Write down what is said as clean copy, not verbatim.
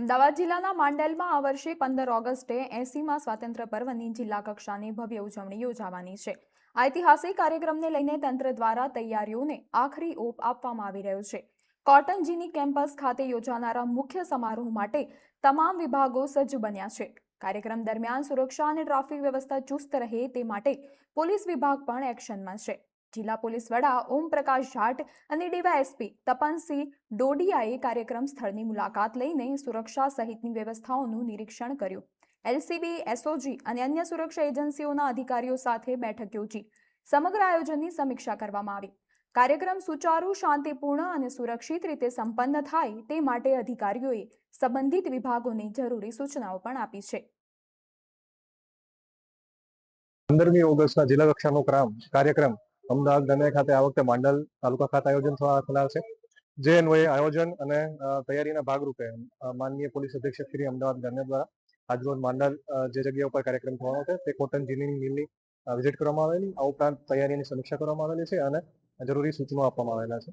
અમદાવાદ જિલ્લાના માંડલમાં આ વર્ષે 15 ઓગસ્ટે 80માં સ્વાતંત્ર્ય પર્વની જિલ્લા કક્ષાની ભવ્ય ઉજવણી યોજાવાની છે. આ ઐતિહાસિક કાર્યક્રમને લઈને તંત્ર દ્વારા તૈયારીઓને આખરી ઓપ આપવામાં આવી રહ્યો છે. કોટન જીની કેમ્પસ ખાતે યોજાનારા મુખ્ય સમારોહ માટે તમામ વિભાગો સજ્જ બન્યા છે. કાર્યક્રમ દરમિયાન સુરક્ષા અને ટ્રાફિક વ્યવસ્થા ચુસ્ત રહે તે માટે પોલીસ વિભાગ પણ એક્શનમાં છે. જિલ્લા પોલીસ વડા ઓમ પ્રકાશ જાટ અને ડીવાયએસપી તપનસિંહ ડોડિયાએ કાર્યક્રમ સ્થળની મુલાકાત લઈને સુરક્ષા સહિતની વ્યવસ્થાઓનું નિરીક્ષણ કર્યું. એલસીબી, એસઓજી અને અન્ય સુરક્ષા એજન્સીઓના અધિકારીઓ સાથે બેઠક યોજી સમગ્ર આયોજનની સમીક્ષા કરવામાં આવી. કાર્યક્રમ સુચારુ, શાંતિપૂર્ણ અને સુરક્ષિત રીતે સંપન્ન થાય તે માટે અધિકારીઓએ સંબંધિત વિભાગોને જરૂરી સૂચનાઓ પણ આપી છે. 15મી ઓગસ્ટના જિલ્લા કક્ષાનો કાર્યક્રમ અમદાવાદ ગ્રામ્ય ખાતે આ વખતે માંડલ તાલુકા ખાતે આયોજન થનાર છે. જે અન્વયે આયોજન અને તૈયારીના ભાગરૂપે માનનીય પોલીસ અધિક્ષક શ્રી અમદાવાદ ગ્રામ્ય દ્વારા આજરોજ માંડલ જે જગ્યા ઉપર કાર્યક્રમ થવાનો છે તે કોટન જીની મિલની વિઝિટ કરવામાં આવેલી. આ ઉપરાંત તૈયારીની સમીક્ષા કરવામાં આવેલી છે અને જરૂરી સૂચનો આપવામાં આવેલા છે.